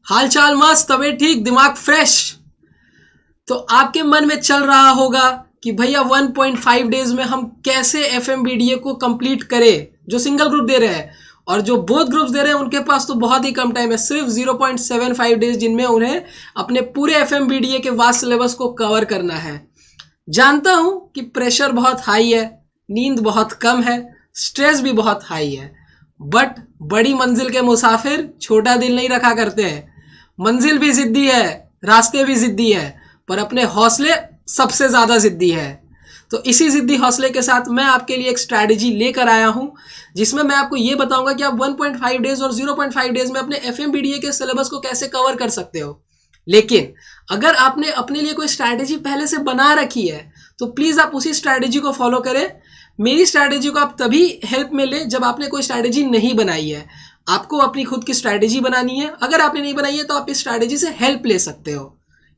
हाल चाल मस्त, तबीयत ठीक, दिमाग फ्रेश। तो आपके मन में चल रहा होगा कि भैया 1.5 डेज में हम कैसे एफएमबीडीए को कंप्लीट करें, जो सिंगल ग्रुप दे रहे हैं। और जो बोथ ग्रुप्स दे रहे हैं उनके पास तो बहुत ही कम टाइम है, सिर्फ 0.75 डेज, जिनमें उन्हें अपने पूरे एफएमबीडीए के वास्ट सिलेबस को कवर करना है। जानता हूं कि प्रेशर बहुत हाई है, नींद बहुत कम है, स्ट्रेस भी बहुत हाई है, बट बड़ी मंजिल के मुसाफिर छोटा दिल नहीं रखा करते हैं। मंजिल भी जिद्दी है, रास्ते भी जिद्दी है, पर अपने हौसले सबसे ज्यादा जिद्दी है। तो इसी जिद्दी हौसले के साथ मैं आपके लिए एक स्ट्रैटेजी लेकर आया हूं, जिसमें मैं आपको ये बताऊंगा कि आप 1.5 डेज और 0.5 डेज में अपने एफएमबीडीए के सिलेबस को कैसे कवर कर सकते हो। लेकिन अगर आपने अपने लिए कोई स्ट्रैटेजी पहले से बना रखी है तो प्लीज आप उसी स्ट्रैटेजी को फॉलो करें। मेरी स्ट्रैटेजी को आप तभी हेल्प में ले जब आपने कोई स्ट्रैटेजी नहीं बनाई है। आपको अपनी खुद की स्ट्रैटेजी बनानी है। अगर आपने नहीं बनाई है तो आप इस स्ट्रैटेजी से हेल्प ले सकते हो,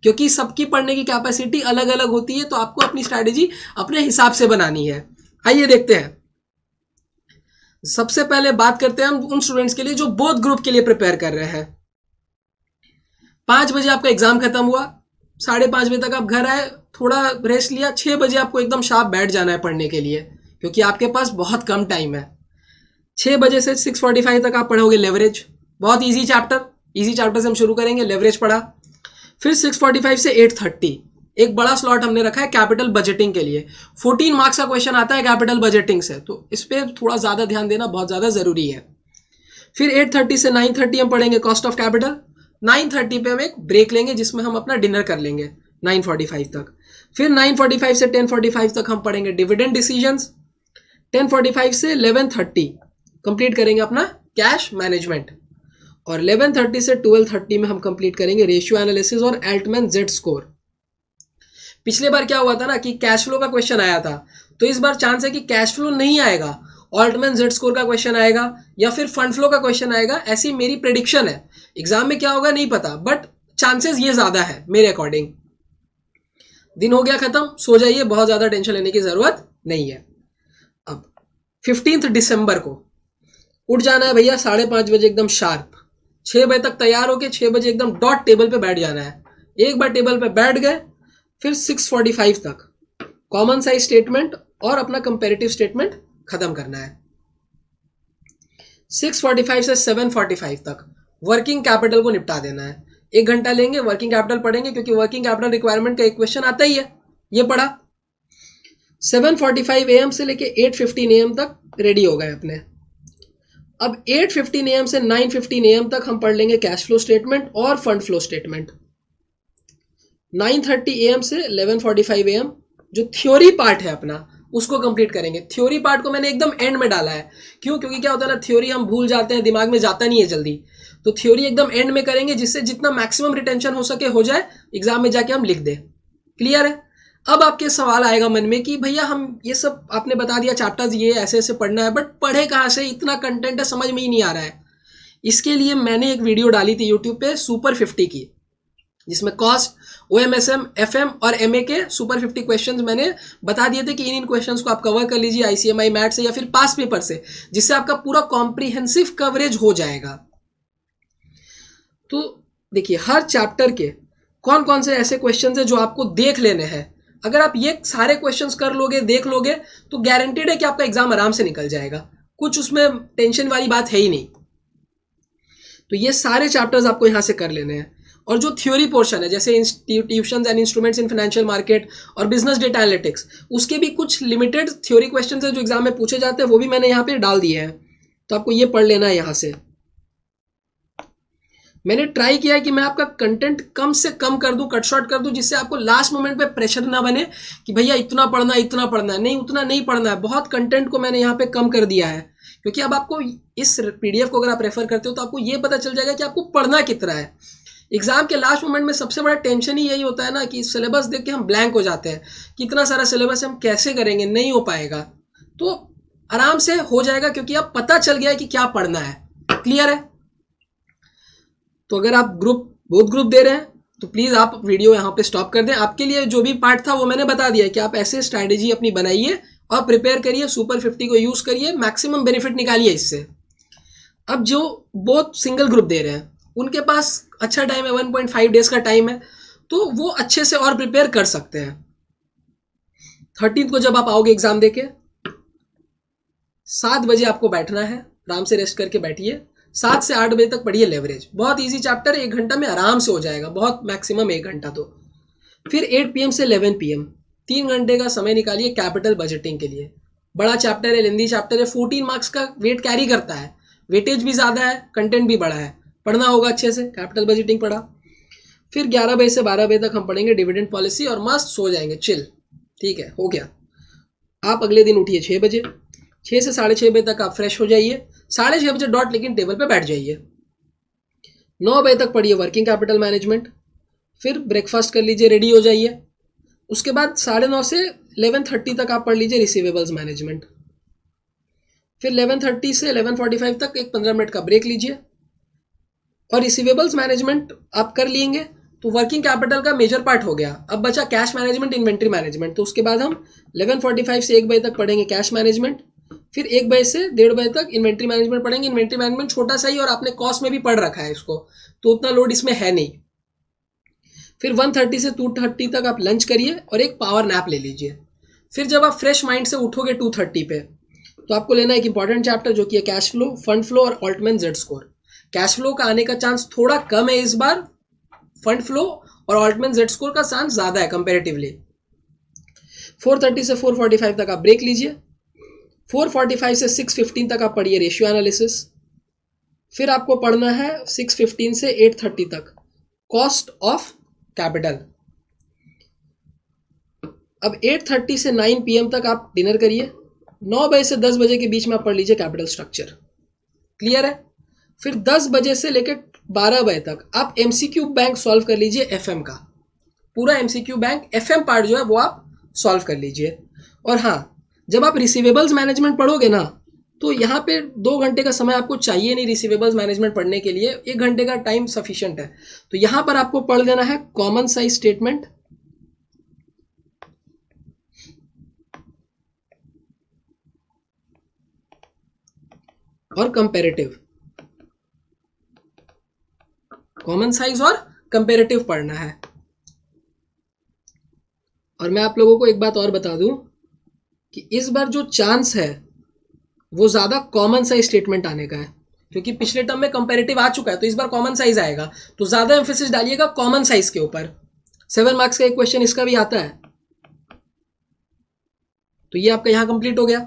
क्योंकि सबकी पढ़ने की कैपेसिटी अलग अलग होती है। तो आपको अपनी स्ट्रैटेजी अपने हिसाब से बनानी है। आइए देखते हैं। सबसे पहले बात करते हैं हम उन स्टूडेंट्स के लिए जो बोथ ग्रुप के लिए प्रिपेयर कर रहे हैं। 5 बजे आपका एग्जाम खत्म हुआ, 5:30 बजे तक आप घर आए, थोड़ा रेस्ट लिया, 6 बजे आपको एकदम शार्प बैठ जाना है पढ़ने के लिए, क्योंकि आपके पास बहुत कम टाइम है। 6 बजे से 6:45 तक आप पढ़ोगे लेवरेज, बहुत इजी चैप्टर से हम शुरू करेंगे। लेवरेज पढ़ा, फिर 6:45 से 8:30 एक बड़ा स्लॉट हमने रखा है कैपिटल बजटिंग के लिए। 14 मार्क्स का क्वेश्चन आता है कैपिटल बजटिंग से, तो इस पर थोड़ा ज़्यादा ध्यान देना बहुत ज़्यादा ज़रूरी है। फिर 8:30 से 9:30 हम पढ़ेंगे कॉस्ट ऑफ कैपिटल। 9:30 पे हम एक ब्रेक लेंगे जिसमें हम अपना डिनर कर लेंगे 9:45 तक। फिर 9:45 से 10:45 तक हम पढ़ेंगे डिविडेंड डिसीजंस। 10:45 से 11:30 कंप्लीट करेंगे अपना कैश मैनेजमेंट, और 11:30 से 12:30 में हम कंप्लीट करेंगे रेशियो एनालिसिस और एल्टमैन जेड स्कोर। पिछले बार क्या हुआ था ना कि कैश फ्लो का क्वेश्चन आया था, तो इस बार चांस है कि कैश फ्लो नहीं आएगा, ऑल्टमैन जेड स्कोर का क्वेश्चन आएगा या फिर फंड फ्लो का क्वेश्चन आएगा। ऐसी मेरी प्रेडिक्शन है। एग्जाम में क्या होगा नहीं पता, बट चांसेस ये ज्यादा है मेरे अकॉर्डिंग। दिन हो गया खत्म, सो जाइए, बहुत ज्यादा टेंशन लेने की जरूरत नहीं है। अब 15 दिसंबर को उठ जाना है भैया 5:30 बजे एकदम शार्प। 6 बजे तक तैयार होके 6 बजे एकदम डॉट टेबल पे बैठ जाना है। एक बार टेबल पे बैठ गए, फिर 6:45 तक कॉमन साइज स्टेटमेंट और अपना कंपैरेटिव स्टेटमेंट खत्म करना है। 6:45 से 7:45 तक वर्किंग कैपिटल को निपटा देना है। 1 घंटा लेंगे, वर्किंग कैपिटल पढ़ेंगे, क्योंकि वर्किंग कैपिटल रिक्वायरमेंट का एक क्वेश्चन आता ही है, ये पढ़ा। 7:45 AM से लेके 8:15 AM तक रेडी हो गए अपने। अब 8:15 AM से 9:15 AM तक हम पढ़ लेंगे कैश फ्लो स्टेटमेंट और फंड फ्लो स्टेटमेंट। 9:30 AM से 11:45 AM जो थ्योरी पार्ट है अपना, उसको कंप्लीट करेंगे। थ्योरी पार्ट को मैंने एकदम एंड में डाला है। क्यों? क्योंकि क्या होता है ना, थ्योरी हम भूल जाते हैं, दिमाग में जाता नहीं है जल्दी। तो थ्योरी एकदम एंड में करेंगे, जिससे जितना मैक्सिमम रिटेंशन हो सके हो जाए, एग्जाम में जाके हम लिख दें। क्लियर है? अब आपके सवाल आएगा मन में कि भैया हम ये सब आपने बता दिया चैप्टर्स ये ऐसे ऐसे पढ़ना है, बट पढ़े कहाँ से? इतना कंटेंट है, समझ में ही नहीं आ रहा है। इसके लिए मैंने एक वीडियो डाली थी यूट्यूब पे सुपर 50 की, जिसमें कॉस्ट, OMSM, FM और MA के सुपर 50 क्वेश्चंस मैंने बता दिए थे कि इन क्वेश्चंस को आप कवर कर लीजिए ICMI मैट से या फिर पास पेपर से, जिससे आपका पूरा कॉम्प्रिहेंसिव कवरेज हो जाएगा। तो देखिए, हर चैप्टर के कौन कौन से ऐसे क्वेश्चंस है जो आपको देख लेने हैं। अगर आप ये सारे क्वेश्चंस कर लोगे, देख लोगे, तो गारंटीड है कि आपका एग्जाम आराम से निकल जाएगा। कुछ उसमें टेंशन वाली बात है ही नहीं। तो ये सारे चैप्टर्स आपको यहां से कर लेने हैं। और जो थ्योरी पोर्शन है, जैसे institutions and instruments in financial market और बिजनेस डेटा एनालिटिक्स, उसके भी कुछ लिमिटेड थ्योरी क्वेश्चंस है जो एग्जाम में पूछे जाते हैं, वो भी मैंने यहाँ पे डाल दिए हैं। तो आपको ये पढ़ लेना है। यहाँ से मैंने ट्राई किया है कि मैं आपका कंटेंट कम से कम कर दूं, कट शॉर्ट कर दूं, जिससे आपको लास्ट मोमेंट पे प्रेशर ना बने कि भैया इतना पढ़ना है। नहीं, उतना नहीं पढ़ना है। बहुत कंटेंट को मैंने यहाँ पे कम कर दिया है, क्योंकि अब आपको इस PDF को अगर आप रेफर करते हो तो आपको ये पता चल जाएगा कि आपको पढ़ना कितना है। एग्जाम के लास्ट मोमेंट में सबसे बड़ा टेंशन ही यही होता है ना कि सिलेबस देख के हम ब्लैंक हो जाते हैं कि इतना सारा सिलेबस हम कैसे करेंगे, नहीं हो पाएगा। तो आराम से हो जाएगा, क्योंकि अब पता चल गया है कि क्या पढ़ना है। क्लियर है? तो अगर आप बोथ ग्रुप दे रहे हैं तो प्लीज आप वीडियो यहाँ पे स्टॉप कर दें। आपके लिए जो भी पार्ट था वो मैंने बता दिया कि आप ऐसे स्ट्रैटेजी अपनी बनाइए और प्रिपेयर करिए, सुपर 50 को यूज करिए, मैक्सिमम बेनिफिट निकालिए इससे। अब जो बोथ सिंगल ग्रुप दे रहे हैं उनके पास अच्छा टाइम है, 1.5 डेज का टाइम है, तो वो अच्छे से और प्रिपेयर कर सकते हैं। 13 को जब आप आओगे एग्जाम देके, 7 बजे आपको बैठना है, आराम से रेस्ट करके बैठिए, 7 से 8 बजे तक पढ़िए लेवरेज। बहुत इजी चैप्टर है, 1 घंटा में आराम से हो जाएगा, बहुत मैक्सिमम 1 घंटा। तो फिर 8 PM से 11 PM 3 घंटे का समय निकालिए कैपिटल बजटिंग के लिए। बड़ा चैप्टर है, लेंदी चैप्टर है, 14 मार्क्स का वेट कैरी करता है, वेटेज भी ज़्यादा है, कंटेंट भी बड़ा है, पढ़ना होगा अच्छे से। कैपिटल बजटिंग पढ़ा। फिर 11 बजे से 12 बजे तक हम पढ़ेंगे डिविडेंड पॉलिसी और मस्त सो जाएंगे, चिल। ठीक है, हो गया। आप अगले दिन उठिए 6 बजे, 6 से 6:30 बजे तक आप फ्रेश हो जाइए, 6:30 बजे डॉट लेकिन टेबल पे बैठ जाइए। 9 बजे तक पढ़िए वर्किंग कैपिटल मैनेजमेंट। फिर ब्रेकफास्ट कर लीजिए, रेडी हो जाइए। उसके बाद 9:30 से 11:30 तक आप पढ़ लीजिए रिसीवेबल्स मैनेजमेंट। फिर 11:30 से 11:45 तक एक 15 मिनट का ब्रेक लीजिए, और रिसीवेबल्स मैनेजमेंट आप कर लेंगे तो वर्किंग कैपिटल का मेजर पार्ट हो गया। अब बचा कैश मैनेजमेंट, इन्वेंट्री मैनेजमेंट। तो उसके बाद हम 11:45 से 1 बजे तक पढ़ेंगे कैश मैनेजमेंट, फिर 1 बजे से 1:30 बजे तक इन्वेंट्री मैनेजमेंट पढ़ेंगे। इन्वेंट्री मैनेजमेंट छोटा सा ही और आपने कॉस्ट में भी पढ़ रखा है इसको, तो उतना लोड इसमें है नहीं। फिर 1:30 से 2:30 तक आप लंच करिए और एक पावर नैप ले लीजिए। फिर जब आप फ्रेश माइंड से उठोगे 2:30 पे, तो आपको लेना एक इंपॉर्टेंट चैप्टर जो कि है कैश फ्लो, फंड फ्लो और Altman Z score. Cash flow का आने का चांस थोड़ा कम है इस बार, फंड फ्लो और ऑल्टमैन जेड स्कोर का चांस ज़्यादा है कंपेरेटिवली। 4:30 से 4:45 तक आप ब्रेक लीजिए। 4:45 से 6:15 तक आप पढ़िए रेशियो एनालिसिस। फिर आपको पढ़ना है 6:15 से 8:30 तक कॉस्ट ऑफ कैपिटल। अब 8:30 से 9 PM तक आप डिनर करिए। 9 बजे से 10 बजे के बीच में आप पढ़ लीजिए कैपिटल स्ट्रक्चर। क्लियर है? फिर 10 बजे से लेकर 12 बजे तक आप MCQ बैंक सॉल्व कर लीजिए, FM का पूरा MCQ बैंक FM पार्ट जो है वो आप सॉल्व कर लीजिए। और हाँ, जब आप रिसीवेबल्स मैनेजमेंट पढ़ोगे ना, तो यहाँ पे 2 घंटे का समय आपको चाहिए नहीं रिसीवेबल्स मैनेजमेंट पढ़ने के लिए, 1 घंटे का टाइम सफिशिएंट है। तो यहाँ पर आपको पढ़ लेना है कॉमन साइज स्टेटमेंट, और कंपेरेटिव। कॉमन साइज और कंपेरेटिव पढ़ना है। और मैं आप लोगों को एक बात और बता दूं कि इस बार जो चांस है वो ज़्यादा कॉमन साइज स्टेटमेंट आने का है, क्योंकि पिछले टर्म में कंपेरेटिव आ चुका है, तो इस बार कॉमन साइज आएगा। तो ज़्यादा एम्फेसिस डालिएगा कॉमन साइज के ऊपर। 7 मार्क्स का एक क्वेश्चन इसका भी आता है। तो ये आपका यहाँ कंप्लीट हो गया।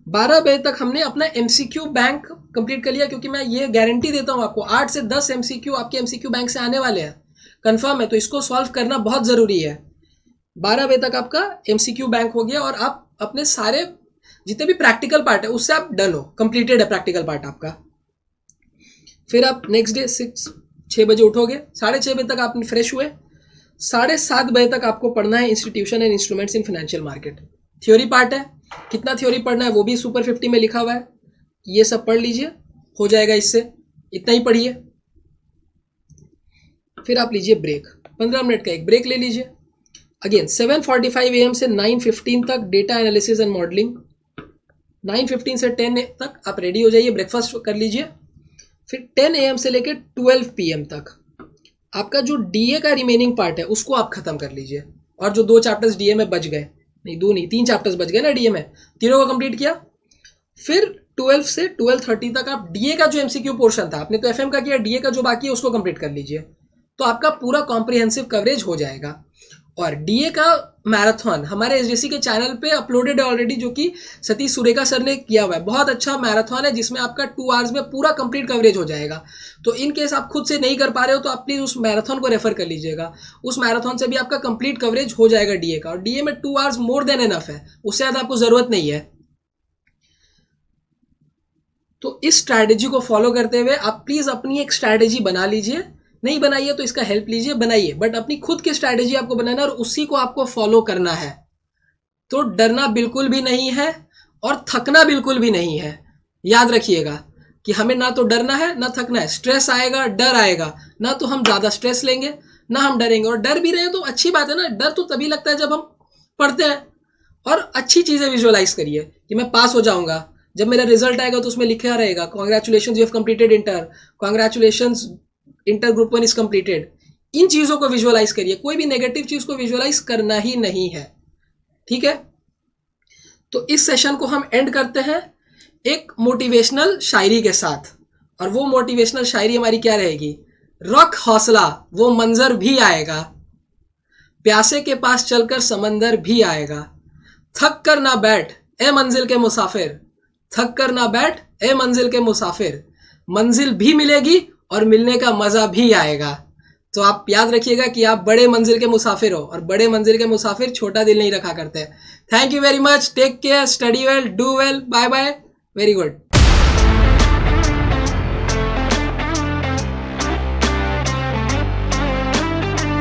12 बजे तक हमने अपना MCQ बैंक कंप्लीट कर लिया, क्योंकि मैं ये गारंटी देता हूँ आपको 8 से 10 MCQ आपके MCQ बैंक से आने वाले हैं, कंफर्म है। तो इसको सॉल्व करना बहुत ज़रूरी है। 12 बजे तक आपका MCQ बैंक हो गया, और आप अपने सारे जितने भी प्रैक्टिकल पार्ट है उससे आप डन हो, कंप्लीटेड है प्रैक्टिकल पार्ट आपका। फिर आप नेक्स्ट डे 6 बजे उठोगे, 6:30 बजे तक आप फ्रेश हुए, 7:30 बजे तक आपको पढ़ना है institution and instruments in financial market. Theory part है, कितना थ्योरी पढ़ना है वो भी सुपर 50 में लिखा हुआ है, ये सब पढ़ लीजिए, हो जाएगा इससे। इतना ही पढ़िए। फिर आप लीजिए ब्रेक, 15 मिनट का एक ब्रेक ले लीजिए। अगेन 7:45 AM से 9:15 तक डेटा एनालिसिस एंड मॉडलिंग। 9:15 से 10 तक आप रेडी हो जाइए, ब्रेकफास्ट कर लीजिए। फिर 10 AM से लेकर 12 PM तक आपका जो DA का रिमेनिंग पार्ट है उसको आप खत्म कर लीजिए। और जो 2 चैप्टर्स DA में बच गए, नहीं 2 नहीं 3 चैप्टर्स बच गए ना DA में, तीनों को कंप्लीट किया। फिर 12 से 12:30 तक आप DA का जो MCQ पोर्शन था, आपने तो FM का किया, DA का जो बाकी है उसको कंप्लीट कर लीजिए। तो आपका पूरा कॉम्प्रिहेंसिव कवरेज हो जाएगा। और DA का मैराथन हमारे SJC के चैनल पे अपलोडेड है ऑलरेडी, जो कि सतीश सुरेखा सर ने किया हुआ है। बहुत अच्छा मैराथन है जिसमें आपका 2 आवर्स में पूरा कंप्लीट कवरेज हो जाएगा। तो इन केस आप खुद से नहीं कर पा रहे हो तो आप प्लीज़ उस मैराथन को रेफर कर लीजिएगा। उस मैराथन से भी आपका कंप्लीट कवरेज हो जाएगा DA का। और DA में 2 आवर्स मोर देन एनफ है, उससे ज़्यादा आपको ज़रूरत नहीं है। तो इस स्ट्रैटेजी को फॉलो करते हुए आप प्लीज़ अपनी एक स्ट्रैटेजी बना लीजिए। नहीं बनाइए तो इसका हेल्प लीजिए, बनाइए, बट अपनी खुद की स्ट्रैटेजी आपको बनाना है और उसी को आपको फॉलो करना है। तो डरना बिल्कुल भी नहीं है और थकना बिल्कुल भी नहीं है। याद रखिएगा कि हमें ना तो डरना है ना थकना है। स्ट्रेस आएगा, डर आएगा, ना तो हम ज़्यादा स्ट्रेस लेंगे ना हम डरेंगे। और डर भी रहे तो अच्छी बात है ना, डर तो तभी लगता है जब हम पढ़ते हैं। और अच्छी चीज़ें विजुअलाइज करिए कि मैं पास हो जाऊंगा, जब मेरा रिजल्ट आएगा तो उसमें लिखा रहेगा congratulation you have completed inter, congratulation inter group 1 is completed. इन चीज़ों को विजुअलाइज करिए, कोई भी नेगेटिव चीज़ को विजुअलाइज करना ही नहीं है, ठीक है। तो इस सेशन को हम एंड करते हैं एक मोटिवेशनल शायरी के साथ, और वो मोटिवेशनल शायरी हमारी क्या रहेगी? रख हौसला वो मंजर भी आएगा, प्यासे के पास चलकर समंदर भी आएगा, थक कर ना बैठ ए मंजिल के मुसाफिर, थक कर ना बैठ ए मंजिल के मुसाफिर, मंजिल भी मिलेगी और मिलने का मजा भी आएगा। तो आप याद रखिएगा कि आप बड़े मंजिल के मुसाफिर हो, और बड़े मंजिल के मुसाफिर छोटा दिल नहीं रखा करते हैं। Thank you very much, take care, study well, do well, bye bye, very good.